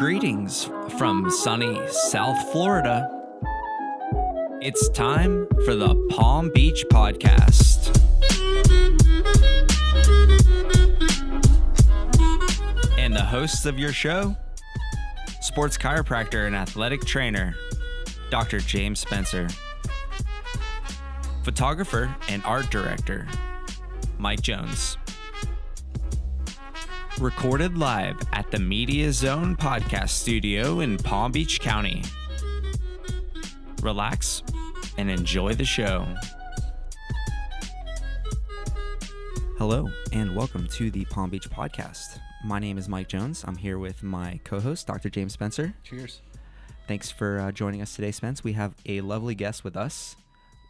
Greetings from sunny South Florida. It's time for the Palm Beach Podcast. And the hosts of your show, sports chiropractor and athletic trainer, Dr. James Spencer. Photographer and art director, Mike Jones. Recorded live at the Media Zone Podcast Studio in Palm Beach County. Relax and enjoy the show. Hello and welcome to the Palm Beach Podcast. My name is Mike Jones. I'm here with my co-host, Dr. James Spencer. Cheers. Thanks for joining us today, Spence. We have a lovely guest with us.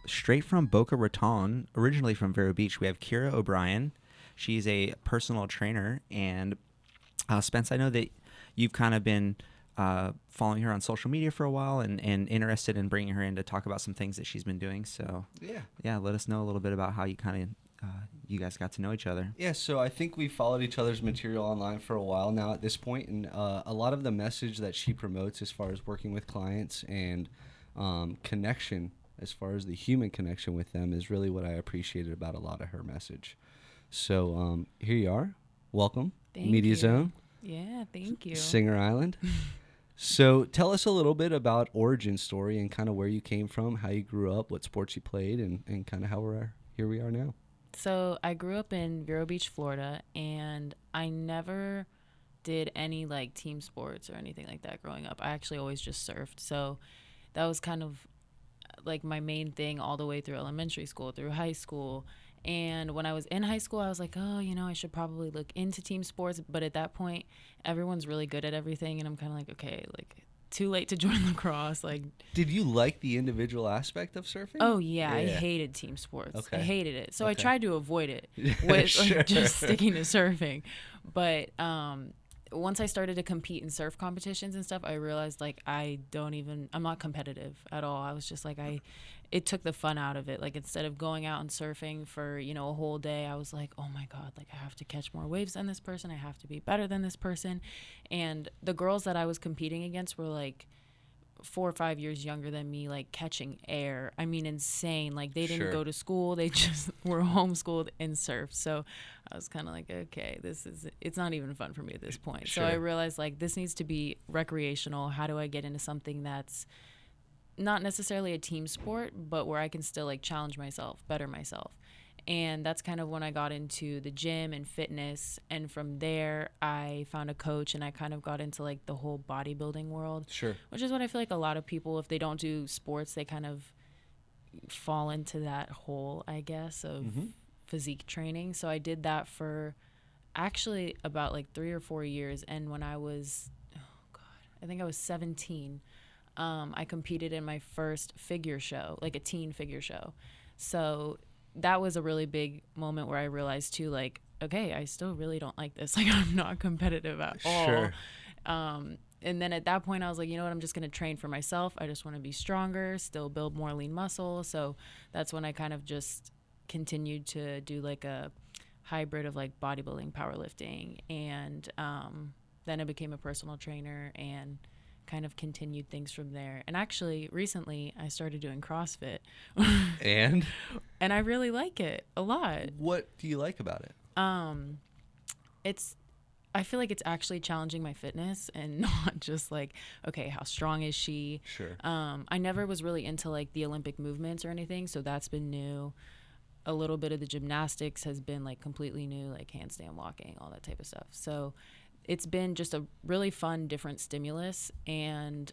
Straight from Boca Raton, originally from Vero Beach, we have Kirra O'Brien. She's a personal trainer, and Spence, I know that you've kind of been following her on social media for a while and interested in bringing her in to talk about some things that she's been doing. So yeah, let us know a little bit about how you you guys got to know each other. Yeah, so I think we followed each other's material online for a while now at this point, and a lot of the message that she promotes as far as working with clients and connection, as far as the human connection with them, is really what I appreciated about a lot of her message. So here you are. Welcome. Thank Media you. Zone. Yeah, thank you. Singer Island. So tell us a little bit about origin story and kind of where you came from, how you grew up, what sports you played, and kind of how here we are now. So I grew up in Vero Beach, Florida, and I never did any like team sports or anything like that growing up. I actually always just surfed. So that was kind of like my main thing all the way through elementary school, through high school. And when I was in high school, I was like, oh, I should probably look into team sports. But at that point, everyone's really good at everything. And I'm kind of like, okay, like too late to join lacrosse. Like, did you like the individual aspect of surfing? Oh, yeah. I hated team sports. Okay. I hated it. So Okay. I tried to avoid it with Sure. like, just sticking to surfing. But once I started to compete in surf competitions and stuff, I realized like I'm not competitive at all. I was just like, it took the fun out of it. Like instead of going out and surfing for, a whole day, I was like, oh my God, like I have to catch more waves than this person. I have to be better than this person. And the girls that I was competing against were like 4 or 5 years younger than me, like catching air. I mean, insane. Like they didn't Sure. go to school. They just were homeschooled and surfed. So I was kind of like, okay, it's not even fun for me at this point. Sure. So I realized like this needs to be recreational. How do I get into something that's not necessarily a team sport, but where I can still like challenge myself, better myself? And that's kind of when I got into the gym and fitness. And from there, I found a coach and I kind of got into like the whole bodybuilding world. Sure. Which is what I feel like a lot of people, if they don't do sports, they kind of fall into that hole, I guess, of physique training. So I did that for actually about like 3 or 4 years. And when I was, I think I was 17, I competed in my first figure show, like a teen figure show. So that was a really big moment where I realized too, like, okay, I still really don't like this. Like, I'm not competitive at all. Sure. And then at that point I was like, you know what, I'm just going to train for myself. I just want to be stronger, still build more lean muscle. So that's when I kind of just continued to do like a hybrid of like bodybuilding, powerlifting. And then I became a personal trainer and kind of continued things from there. And actually recently I started doing CrossFit. And I really like it a lot. what do you like about it? I feel like it's actually challenging my fitness and not just like, okay, how strong is she? Sure. I never was really into like the Olympic movements or anything, so that's been new. A little bit of the gymnastics has been like completely new, like handstand walking, all that type of stuff. So it's been just a really fun, different stimulus. And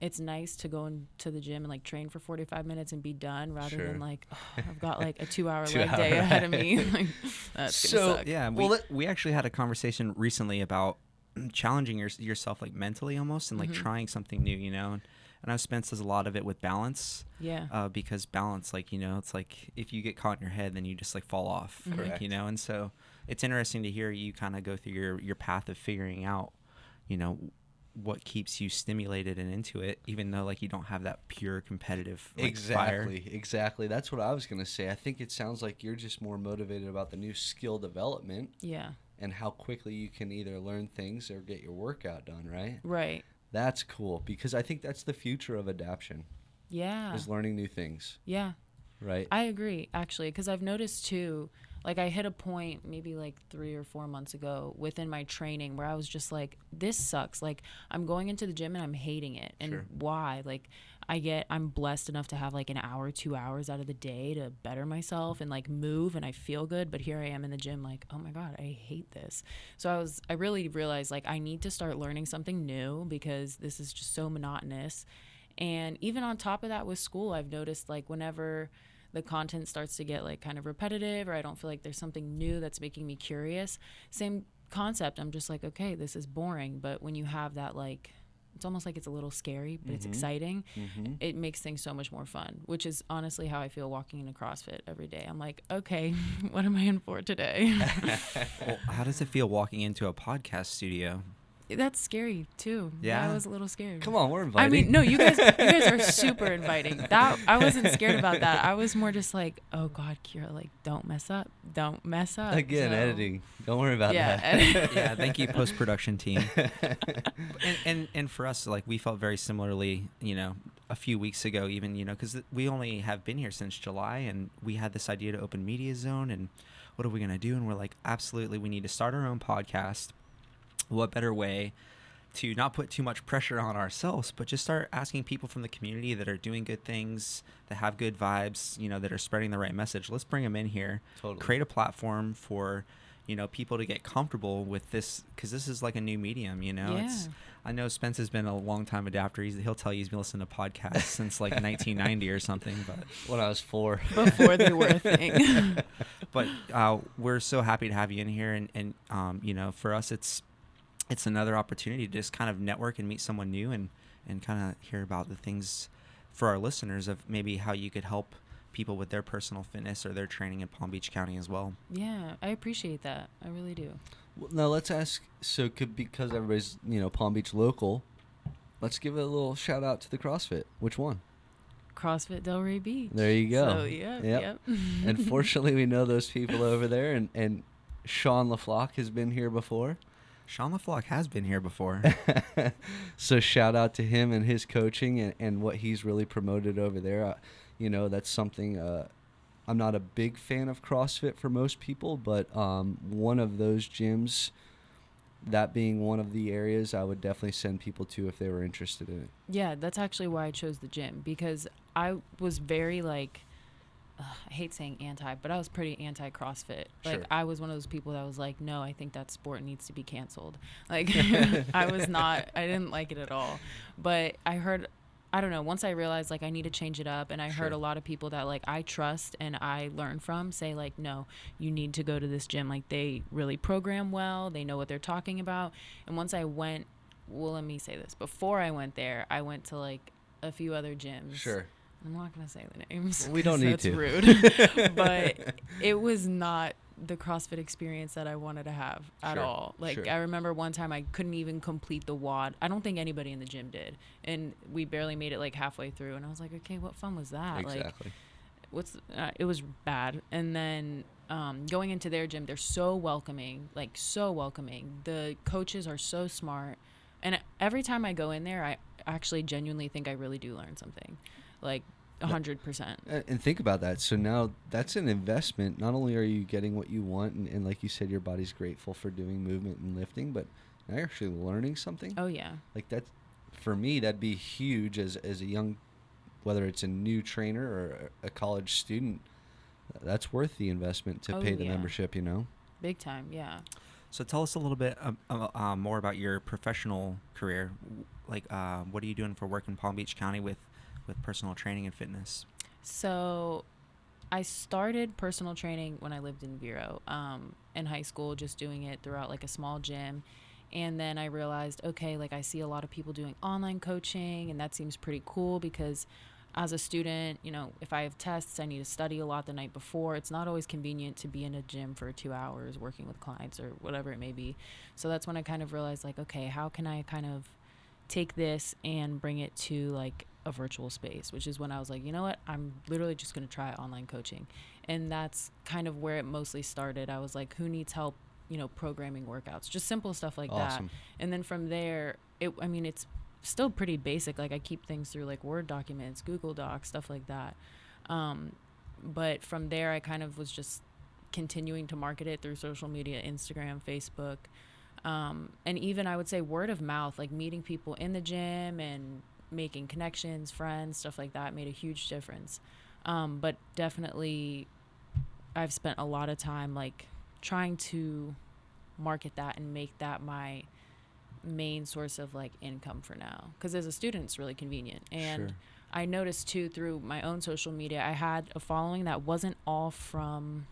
it's nice to go into the gym and like train for 45 minutes and be done rather Sure. than like, oh, I've got like a 2-hour 2 leg day hour ahead of me. Like, that's gonna suck. Yeah, we actually had a conversation recently about challenging yourself like mentally almost and like trying something new, and I know Spence does a lot of it with balance. Yeah. Because balance, like, it's like if you get caught in your head, then you just like fall off. Correct. Like, and so it's interesting to hear you kind of go through your path of figuring out, what keeps you stimulated and into it, even though like you don't have that pure competitive fire. Exactly. That's what I was going to say. I think it sounds like you're just more motivated about the new skill development. Yeah. and how quickly you can either learn things or get your workout done, right? Right. That's cool, because I think that's the future of adaptation, Yeah. is learning new things, Yeah. right? I agree, actually, because I've noticed too, like I hit a point maybe like 3 or 4 months ago within my training where I was just like, this sucks. Like I'm going into the gym and I'm hating it. And Sure. why? Like I'm blessed enough to have like an hour, 2 hours out of the day to better myself and like move, and I feel good. But here I am in the gym like, oh my God, I hate this. So I really realized like I need to start learning something new because this is just so monotonous. And even on top of that with school, I've noticed like whenever the content starts to get like kind of repetitive, or I don't feel like there's something new that's making me curious, same concept, I'm just like, okay, this is boring. But when you have that, like, it's almost like it's a little scary, but it's exciting. It makes things so much more fun, which is honestly how I feel walking into CrossFit every day. I'm like, okay, what am I in for today? Well, how does it feel walking into a podcast studio? That's scary too. Yeah. I was a little scared. Come on, we're inviting. I mean, no, you guys are super inviting. That I wasn't scared about that. I was more just like, oh God, Kirra, like don't mess up. Again, So, editing. Don't worry about that. Yeah, thank you, post-production team. And for us, like, we felt very similarly, a few weeks ago, even, because we only have been here since July, and we had this idea to open Media Zone, and what are we going to do? And we're like, absolutely, we need to start our own podcast. What better way to not put too much pressure on ourselves, but just start asking people from the community that are doing good things, that have good vibes, that are spreading the right message. Let's bring them in here, Totally. Create a platform for, people to get comfortable with this, because this is like a new medium, Yeah. I know Spence has been a long time adapter. He'll tell you he's been listening to podcasts since like 1990 or something, but When I was 4. Before they were a thing. but we're so happy to have you in here, and for us, it's another opportunity to just kind of network and meet someone new, and kind of hear about the things for our listeners of maybe how you could help people with their personal fitness or their training in Palm Beach County as well. Yeah, I appreciate that. I really do. Well, now let's ask. So, because everybody's Palm Beach local, let's give a little shout out to the CrossFit. Which one? CrossFit Delray Beach. There you go. So, yep. And fortunately, we know those people over there, and Sean LaFlock has been here before. Sean LaFlock has been here before. So shout out to him and his coaching and what he's really promoted over there. That's something. I'm not a big fan of CrossFit for most people, but one of those gyms, that being one of the areas I would definitely send people to if they were interested in it. Yeah, that's actually why I chose the gym, because I was very like, I hate saying anti, but I was pretty anti-CrossFit. Like, Sure. I was one of those people that was like, no, I think that sport needs to be canceled. Like, I didn't like it at all. But I don't know, once I realized, like, I need to change it up, and I heard Sure. a lot of people that, like, I trust and I learn from say, like, no, you need to go to this gym. Like, they really program well. They know what they're talking about. And once I went, well, let me say this. Before I went there, I went to, like, a few other gyms. Sure. I'm not going to say the names. We don't need that's to. Rude. But it was not the CrossFit experience that I wanted to have at Sure, all. Like, sure. I remember one time I couldn't even complete the WOD. I don't think anybody in the gym did. And we barely made it like halfway through. And I was like, okay, what fun was that? Exactly. Like, it was bad. And then going into their gym, they're so welcoming, like so welcoming. The coaches are so smart. And every time I go in there, I actually genuinely think I really do learn something. Like 100%. And think about that. So now that's an investment. Not only are you getting what you want, and like you said, your body's grateful for doing movement and lifting, but now you're actually learning something. Oh, yeah. Like that, for me, that'd be huge as a young, whether it's a new trainer or a college student. That's worth the investment to pay the membership, Big time, yeah. So tell us a little bit more about your professional career. Like, what are you doing for work in Palm Beach County with personal training and fitness? So I started personal training when I lived in Vero in high school, just doing it throughout like a small gym. And then I realized, okay, like I see a lot of people doing online coaching, and that seems pretty cool because as a student, if I have tests, I need to study a lot the night before. It's not always convenient to be in a gym for 2 hours working with clients or whatever it may be. So that's when I kind of realized, like, okay, how can I kind of take this and bring it to like a virtual space, which is when I was like, you know what, I'm literally just going to try online coaching. And that's kind of where it mostly started. I was like, who needs help programming workouts, just simple stuff like Awesome. that. And then from there, it's still pretty basic. Like I keep things through like Word documents, Google Docs, stuff like that. But from there, I kind of was just continuing to market it through social media, Instagram, Facebook. And even I would say word of mouth, like meeting people in the gym and making connections, friends, stuff like that made a huge difference. But definitely I've spent a lot of time like trying to market that and make that my main source of like income for now. Because as a student, it's really convenient. And Sure. I noticed too through my own social media, I had a following that wasn't all from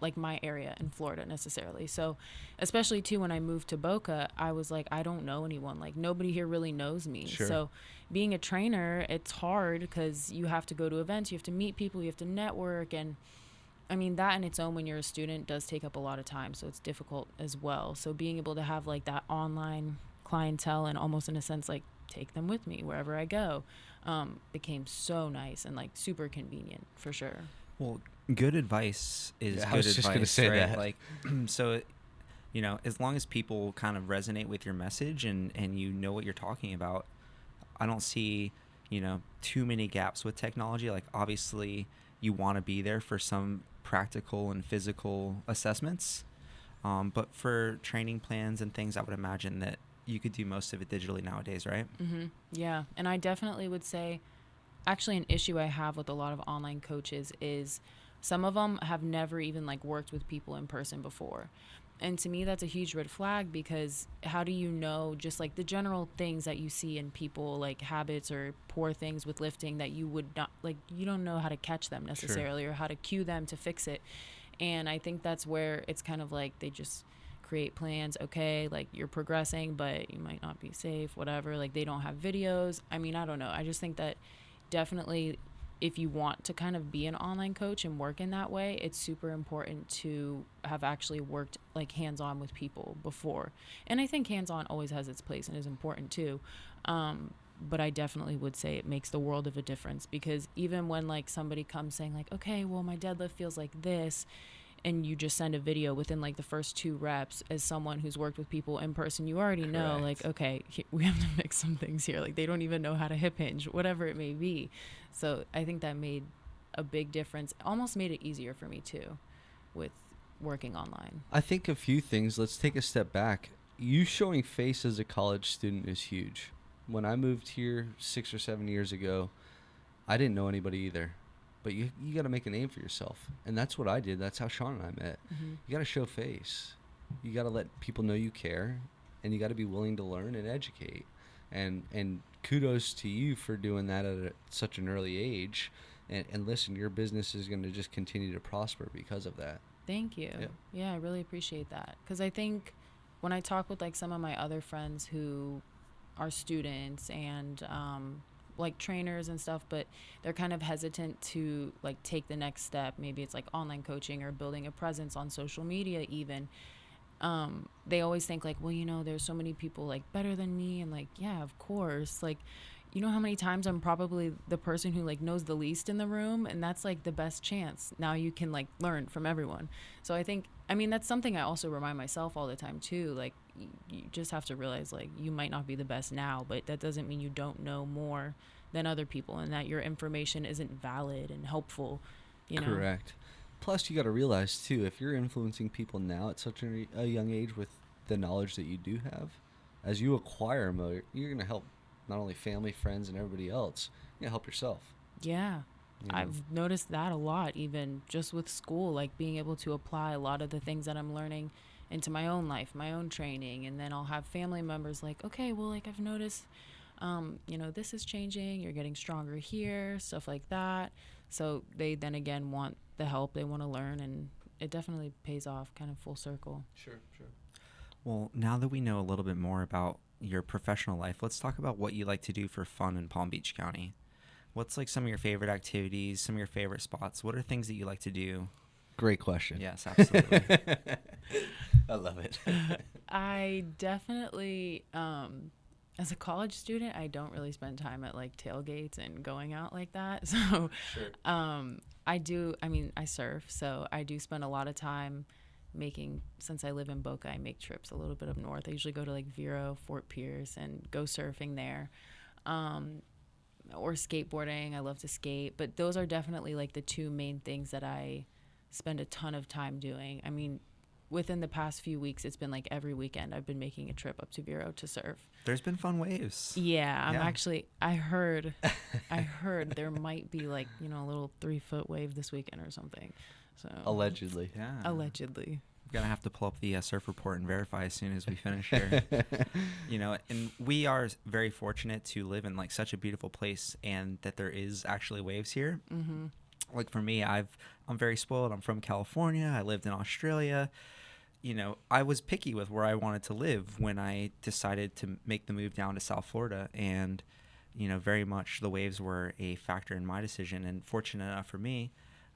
like my area in Florida necessarily. So especially too when I moved to Boca, I was like, I don't know anyone. Like nobody here really knows me. Sure. So being a trainer, it's hard because you have to go to events, you have to meet people, you have to network. And I mean, that in its own, when you're a student, does take up a lot of time. So it's difficult as well. So being able to have like that online clientele and almost in a sense, like take them with me wherever I go, became so nice and like super convenient for sure. Well, good advice is Yeah, I good was advice, just gonna say right? that. Like, so, as long as people kind of resonate with your message and you know what you're talking about, I don't see, too many gaps with technology. Like, obviously, you want to be there for some practical and physical assessments, but for training plans and things, I would imagine that you could do most of it digitally nowadays, right? Mm-hmm. Yeah. And I definitely would say, actually, an issue I have with a lot of online coaches is some of them have never even like worked with people in person before. And to me, that's a huge red flag, because how do you know just like the general things that you see in people, like habits or poor things with lifting that you would not like, you don't know how to catch them necessarily, or how to cue them to fix it. And I think that's where it's kind of like they just create plans. Okay, like you're progressing, but you might not be safe, whatever. Like they don't have videos. I mean, I don't know. I just think that definitely if you want to kind of be an online coach and work in that way, it's super important to have actually worked like hands-on with people before. And I think hands-on always has its place and is important too. But I definitely would say it makes the world of a difference, because even when like somebody comes saying like, okay, well, my deadlift feels like this, and you just send a video within like the first 2 reps, as someone who's worked with people in person, you already know like, okay, we have to fix some things here. Like they don't even know how to hip hinge, whatever it may be. So I think that made a big difference. Almost made it easier for me too with working online. I think a few things. Let's take a step back. You showing face as a college student is huge. When I moved here 6 or 7 years ago, I didn't know anybody either. But you got to make a name for yourself. And that's what I did. That's how Sean and I met. Mm-hmm. You got to show face. You got to let people know you care. And you got to be willing to learn and educate. And kudos to you for doing that at such an early age. And listen, your business is going to just continue to prosper because of that. Thank you. Yeah, I really appreciate that. Because I think when I talk with like some of my other friends who are students and like trainers and stuff, but they're kind of hesitant to like take the next step. Maybe it's like online coaching or building a presence on social media even. They always think like, well, there's so many people like better than me. And like, yeah, of course. Like, you know how many times I'm probably the person who like knows the least in the room, and that's like the best chance. Now you can like learn from everyone. So I think, that's something I also remind myself all the time too. Like you just have to realize like you might not be the best now, but that doesn't mean you don't know more than other people and that your information isn't valid and helpful, Correct. Plus you got to realize too, if you're influencing people now at such a young age with the knowledge that you do have, as you acquire more, you're going to help not only family, friends, and everybody else. You're going to help yourself. Yeah. I've noticed that a lot, even just with school, like being able to apply a lot of the things that I'm learning into my own life, my own training. And then I'll have family members like, okay, well, like I've noticed, this is changing. You're getting stronger here, stuff like that. So they then again want the help. They want to learn, and it definitely pays off kind of full circle. Sure. Well, now that we know a little bit more about your professional life, let's talk about what you like to do for fun in Palm Beach County. What's like some of your favorite activities, some of your favorite spots? What are things that you like to do? Great question. Yes, absolutely. I love it. I definitely, as a college student, I don't really spend time at like tailgates and going out like that. So, Sure. I surf. So I do spend a lot of time since I live in Boca, I make trips a little bit up north. I usually go to like Vero, Fort Pierce, and go surfing there. Or skateboarding. I love to skate, but those are definitely like the two main things that I spend a ton of time doing. I mean, within the past few weeks, it's been like every weekend I've been making a trip up to Vero to surf. There's been fun waves. Yeah, I heard there might be like, a little 3-foot wave this weekend or something. So Allegedly. Yeah. Allegedly. Gonna have to pull up the surf report and verify as soon as we finish here. And we are very fortunate to live in like such a beautiful place, and that there is actually waves here. Mm-hmm. Like for me, I'm very spoiled. I'm from California. I lived in Australia. I was picky with where I wanted to live when I decided to make the move down to South Florida, and very much the waves were a factor in my decision. And fortunate enough for me,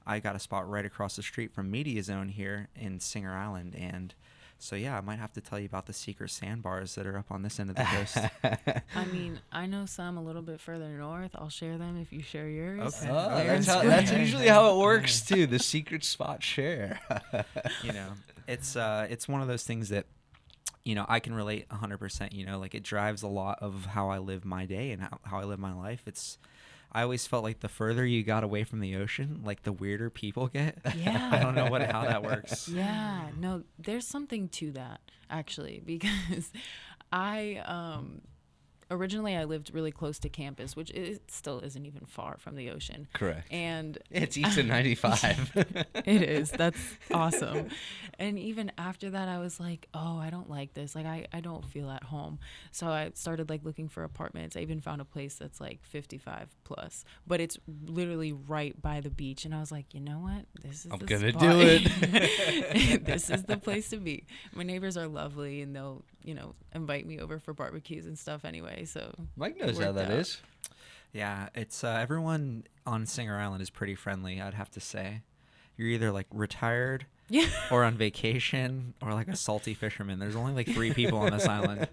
I got a spot right across the street from Media Zone here in Singer Island. And so, yeah, I might have to tell you about the secret sandbars that are up on this end of the coast. I mean, I know some a little bit further north. I'll share them if you share yours. Okay. Oh, that's usually how it works, too. The secret spot share. It's one of those things that, I can relate 100%. Like it drives a lot of how I live my day and how I live my life. I always felt like the further you got away from the ocean, like the weirder people get. Yeah. I don't know how that works. Yeah. No, there's something to that, actually, because originally I lived really close to campus, which it still isn't even far from the ocean. Correct. And it's east of 95. It is. That's awesome. And even after that, I was like, oh, I don't like this. Like, I don't feel at home. So I started like looking for apartments. I even found a place that's like 55 plus, but it's literally right by the beach. And I was like, you know what? This is I'm the gonna spot. do it. This is the place to be. My neighbors are lovely, and they'll, invite me over for barbecues and stuff anyway. So Mike knows how that is. Yeah, it's everyone on Singer Island is pretty friendly, I'd have to say. You're either like retired or on vacation or like a salty fisherman. There's only like 3 people on this island.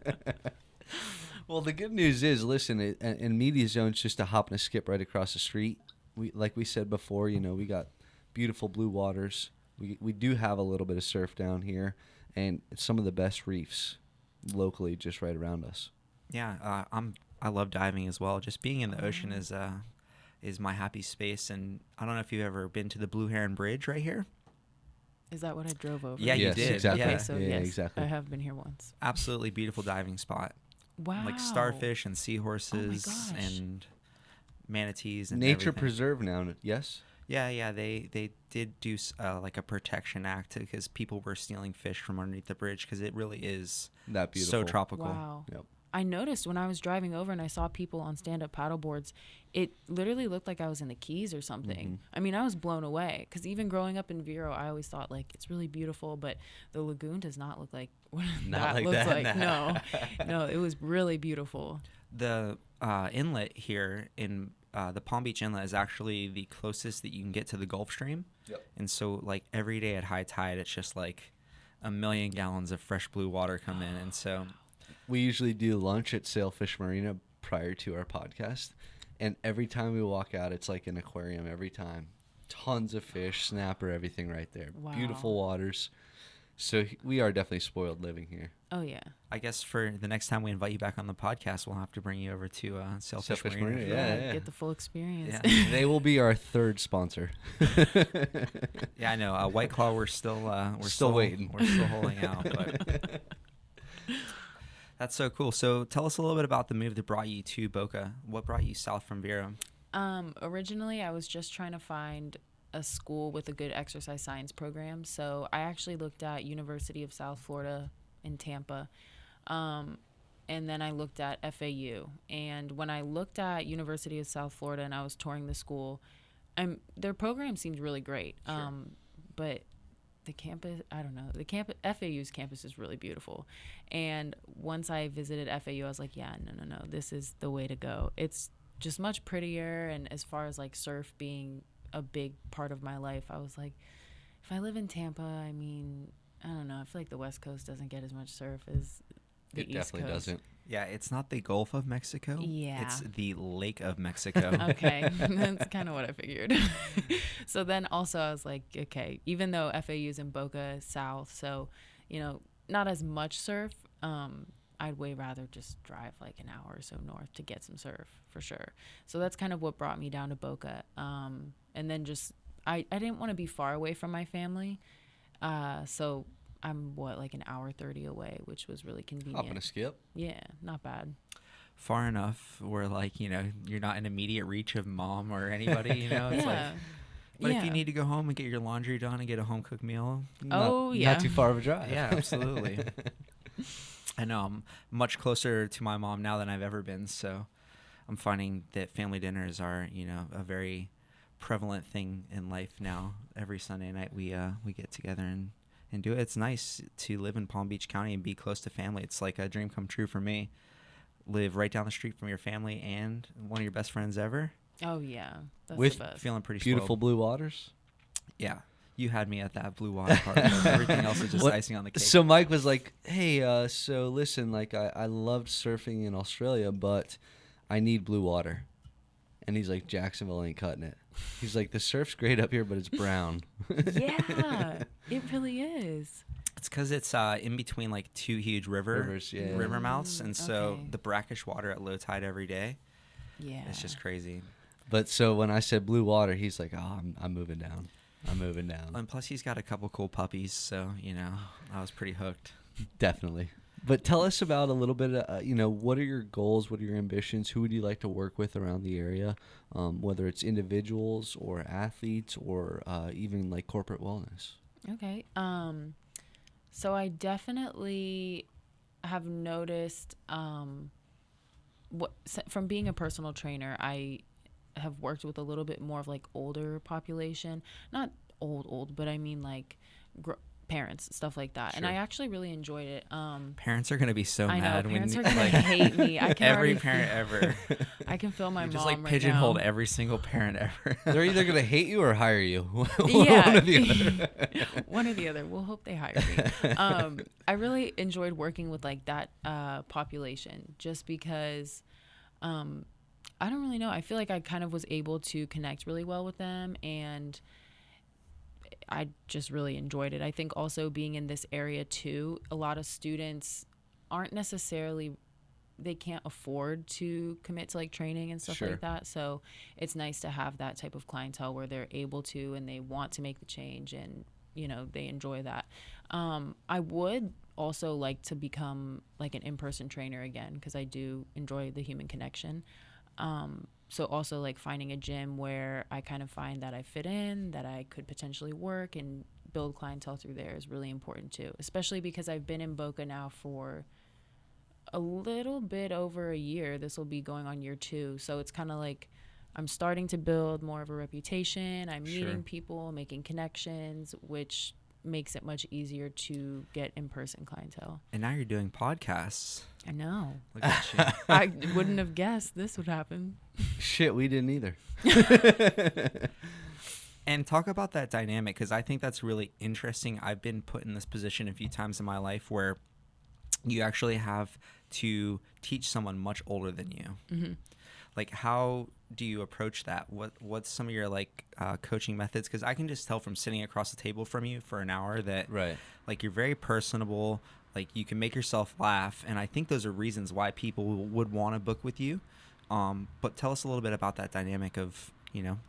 Well, the good news is, listen, in Media Zone's just a hop and a skip right across the street. Like we said before, we got beautiful blue waters. We do have a little bit of surf down here, and it's some of the best reefs locally just right around us. Yeah, I love diving as well. Just being in the ocean is my happy space. And I don't know if you've ever been to the Blue Heron Bridge right here. Is that what I drove over? Yeah, yes, you did. Exactly. Okay, so yeah, yes, exactly. I have been here once. Absolutely beautiful diving spot. Wow. Like starfish and seahorses gosh. and manatees and Nature everything. preserve now, yes? Yeah. They did do like a protection act because people were stealing fish from underneath the bridge because it really is That beautiful. so tropical. Wow. Yep. I noticed when I was driving over and I saw people on stand-up paddle boards, it literally looked like I was in the Keys or something. Mm-hmm. I mean, I was blown away because even growing up in Vero, I always thought like it's really beautiful, but the lagoon does not look like what Not that like looks that, like. No, it was really beautiful. The inlet here in the Palm Beach Inlet is actually the closest that you can get to the Gulf Stream. Yep. And so like every day at high tide, it's just like 1 million gallons of fresh blue water come in. And so We usually do lunch at Sailfish Marina prior to our podcast, and every time we walk out, it's like an aquarium every time. Tons of fish, snapper, everything right there. Wow. Beautiful waters. So we are definitely spoiled living here. Oh yeah. I guess for the next time we invite you back on the podcast, we'll have to bring you over to Sailfish Sailfish Marina. Marina, yeah. Get the full experience. Yeah. They will be our third sponsor. Yeah, I know. White Claw, we're still waiting. We're still holding out. But that's so cool. So tell us a little bit about the move that brought you to Boca. What brought you south from Vero? Originally, I was just trying to find a school with a good exercise science program. So I actually looked at University of South Florida in Tampa. And then I looked at FAU. And when I looked at University of South Florida and I was touring the school, their program seemed really great. Sure. But the campus, I don't know. FAU's campus is really beautiful. And once I visited FAU, I was like, yeah, no. This is the way to go. It's just much prettier. And as far as like surf being a big part of my life, I was like, if I live in Tampa, I mean, I don't know. I feel like the West Coast doesn't get as much surf as the It East definitely Coast. doesn't. Yeah, it's not the Gulf of Mexico. Yeah. It's the Lake of Mexico. Okay, that's kind of what I figured. So then also I was like, okay, even though FAU is in Boca South, so, not as much surf, I'd way rather just drive like an hour or so north to get some surf for sure. So that's kind of what brought me down to Boca. And then just, I didn't want to be far away from my family. So I'm like an hour 30 away, which was really convenient. Hop and a skip. Yeah, not bad. Far enough where you're not in immediate reach of mom or anybody, It's Yeah. but if you need to go home and get your laundry done and get a home cooked meal, Not too far of a drive. yeah, absolutely. I know I'm much closer to my mom now than I've ever been, so I'm finding that family dinners are, a very prevalent thing in life now. Every Sunday night we get together and do it. It's nice to live in Palm Beach County and be close to family. It's like a dream come true for me. Live right down the street from your family and one of your best friends ever. Oh yeah, that's With the best. Feeling pretty Beautiful spoiled. blue waters. Yeah. You had me at that blue water part. Everything else is just icing on the cake. So Mike was like, hey, so listen, like I loved surfing in Australia, but I need blue water. And he's like, Jacksonville ain't cutting it. He's like, the surf's great up here, but it's brown. Yeah, it really is. It's because it's in between like two huge Rivers, yeah. river mouths, and so Okay. the brackish water at low tide every day. Yeah, It's just crazy. But so when I said blue water, he's like, oh, I'm moving down. I'm moving down. And plus, he's got a couple cool puppies, so I was pretty hooked. Definitely. But tell us about a little bit of, what are your goals? What are your ambitions? Who would you like to work with around the area? Whether it's individuals or athletes or even like corporate wellness. Okay. So I definitely have noticed from being a personal trainer, I have worked with a little bit more of like older population, not old, but I mean like parents, stuff like that. And Sure. I actually really enjoyed it. Parents are gonna be so I know mad parents when are gonna hate me. I can every already parent ever. I can feel my You mom just like right pigeonholed now. every single parent ever. They're either going to hate you or hire you. Yeah. One or the other. One or the other. We'll hope they hire me. I really enjoyed working with like that population just because I don't really know. I feel like I kind of was able to connect really well with them, and I just really enjoyed it. I think also being in this area too, a lot of students aren't necessarily, they can't afford to commit to like training and stuff Sure. like that. So it's nice to have that type of clientele where they're able to and they want to make the change and they enjoy that. I would also like to become like an in-person trainer again because I do enjoy the human connection. So also like finding a gym where I kind of find that I fit in, that I could potentially work and build clientele through there is really important too, especially because I've been in Boca now for a little bit over a year. This will be going on year 2. So it's kind of like I'm starting to build more of a reputation. I'm Sure. meeting people, making connections, which makes it much easier to get in-person clientele. And now you're doing podcasts. I know. Look at you. I wouldn't have guessed this would happen. Shit, we didn't either. And talk about that dynamic because I think that's really interesting. I've been put in this position a few times in my life where you actually have to teach someone much older than you. Mm-hmm. Like, how do you approach that? What's some of your like coaching methods? Because I can just tell from sitting across the table from you for an hour that Right. like you're very personable. Like you can make yourself laugh, and I think those are reasons why people would want to book with you. But tell us a little bit about that dynamic of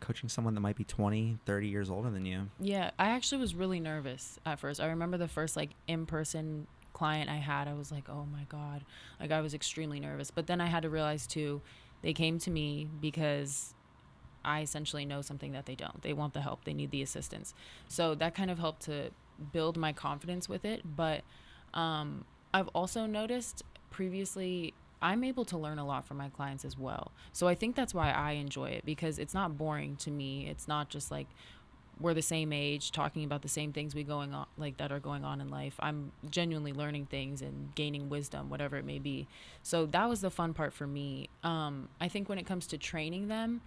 coaching someone that might be 20, 30 years older than you. Yeah, I actually was really nervous at first. I remember the first like in-person client I had, I was like, oh my God. Like I was extremely nervous. But then I had to realize too, they came to me because I essentially know something that they don't. They want the help. They need the assistance. So that kind of helped to build my confidence with it. But I've also noticed previously I'm able to learn a lot from my clients as well. So I think that's why I enjoy it, because it's not boring to me. It's not just like we're the same age talking about the same things that are going on in life. I'm genuinely learning things and gaining wisdom, whatever it may be. So that was the fun part for me. I think when it comes to training them,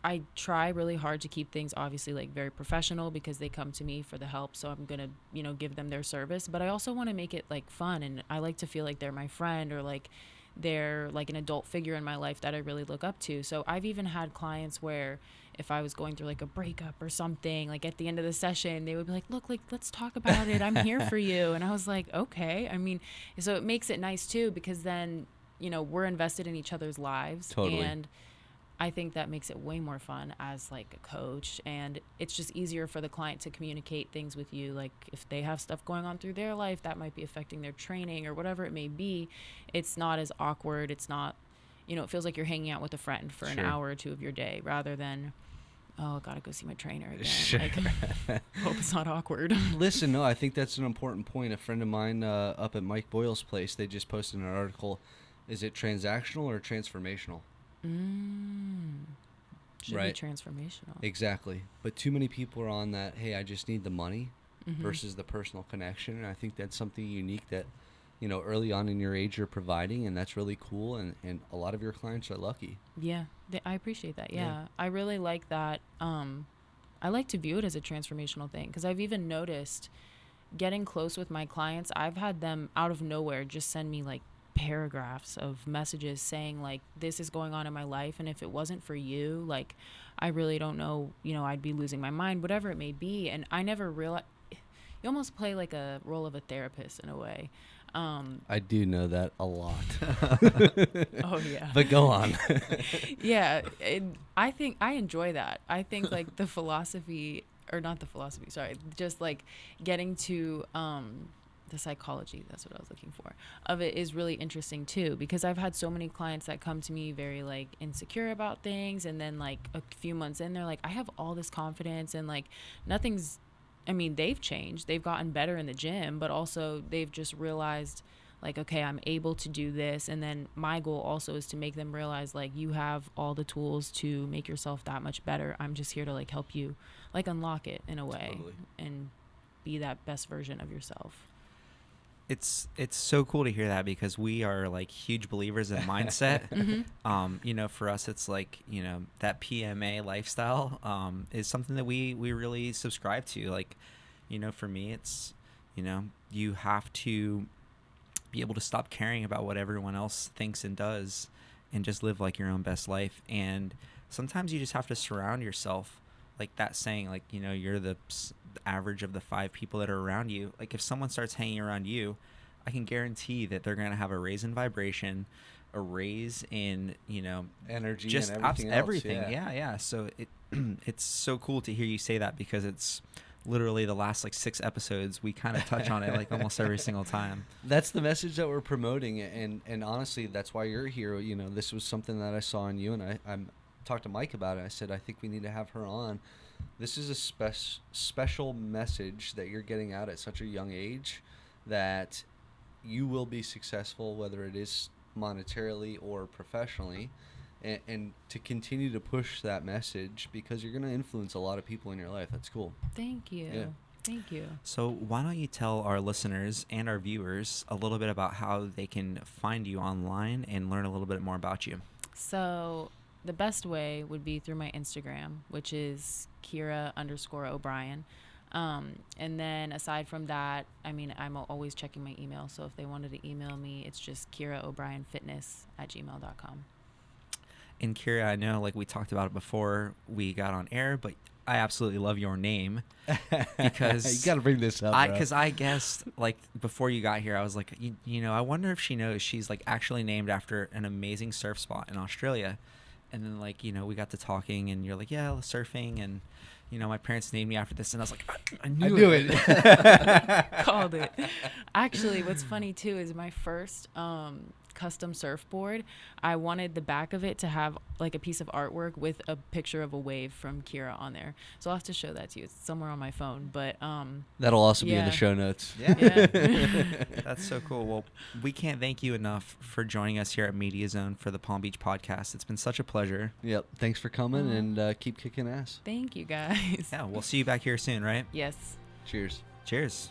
I try really hard to keep things obviously like very professional because they come to me for the help. So I'm going to, you know, give them their service, but I also want to make it like fun. And I like to feel like they're my friend or like they're like an adult figure in my life that I really look up to. So I've even had clients where if I was going through like a breakup or something, like at the end of the session, they would be like, look, like, let's talk about it. I'm here for you. And I was like, okay. I mean, so it makes it nice too, because then, you know, we're invested in each other's lives. Totally. And I think that makes it way more fun as like a coach, and it's just easier for the client to communicate things with you. Like if they have stuff going on through their life that might be affecting their training or whatever it may be, it's not as awkward. It's not, you know, it feels like you're hanging out with a friend for an hour or two of your day rather than, oh, I gotta go see my trainer again. Sure. Like, hope it's not awkward. Listen, no, I think that's an important point. A friend of mine up at Mike Boyle's place, they just posted an article. Is it transactional or transformational? Should Right. be transformational. Exactly. But too many people are on that, hey, I just need the money versus the personal connection. And I think that's something unique that, you know, early on in your age you're providing, and that's really cool. And a lot of your clients are lucky. Yeah, I appreciate that. Yeah. I really like that. I like to view it as a transformational thing because I've even noticed getting close with my clients, I've had them out of nowhere just send me like paragraphs of messages saying like, this is going on in my life, and if it wasn't for you, like, I really don't know, you know, I'd be losing my mind, whatever it may be. And I never realized, you almost play like a role of a therapist in a way. I do know that a lot. Oh yeah. But go on. Yeah, I think I enjoy that. I think like the philosophy, or not the philosophy, sorry, just like getting to the psychology, that's what I was looking for, of it is really interesting too, because I've had so many clients that come to me very like insecure about things, and then like a few months in, they're like, I have all this confidence, and like nothing's, I mean, they've changed, they've gotten better in the gym, but also they've just realized like, okay, I'm able to do this. And then my goal also is to make them realize like, you have all the tools to make yourself that much better. I'm just here to like help you like unlock it in a way. Totally. And be that best version of yourself. It's so cool to hear that, because we are like huge believers in mindset. You know, for us, it's like, you know, that PMA lifestyle is something that we really subscribe to. Like, you know, for me, it's, you know, you have to be able to stop caring about what everyone else thinks and does and just live like your own best life. And sometimes you just have to surround yourself, like that saying, like, you know, you're the average of the 5 people that are around you. Like if someone starts hanging around you, I can guarantee that they're going to have a raise in vibration, a raise in, you know, Energy just and everything else. everything. Yeah. So it's so cool to hear you say that, because it's literally the last like 6 episodes we kind of touch on it like almost every single time. That's the message that we're promoting, and honestly, that's why you're here. You know, this was something that I saw in you, and I talked to Mike about it. I said, I think we need to have her on. This is a special message that you're getting out at such a young age, that you will be successful, whether it is monetarily or professionally, and to continue to push that message, because you're going to influence a lot of people in your life. That's cool. Thank you. Yeah. Thank you. So why don't you tell our listeners and our viewers a little bit about how they can find you online and learn a little bit more about you? So the best way would be through my Instagram, which is Kirra_O'Brien. And then aside from that, I mean, I'm always checking my email. So if they wanted to email me, it's just KirraO'BrienFitness@gmail.com. And Kirra, I know like we talked about it before we got on air, but I absolutely love your name, because you got to bring this up. Because I guessed like before you got here, I was like, you know, I wonder if she knows she's like actually named after an amazing surf spot in Australia. And then like, you know, we got to talking, and you're like, yeah, surfing, and you know, my parents named me after this, and I was like, I knew it. Called it. Actually, what's funny too is my first custom surfboard, I wanted the back of it to have like a piece of artwork with a picture of a wave from Kirra on there. So I'll have to show that to you. It's somewhere on my phone, but that'll also be in the show notes. Yeah. That's so cool. Well, we can't thank you enough for joining us here at Media Zone for the Palm Beach podcast. It's been such a pleasure. Yep. Thanks for coming, and keep kicking ass. Thank you guys. Yeah, we'll see you back here soon, right? Yes. Cheers. Cheers.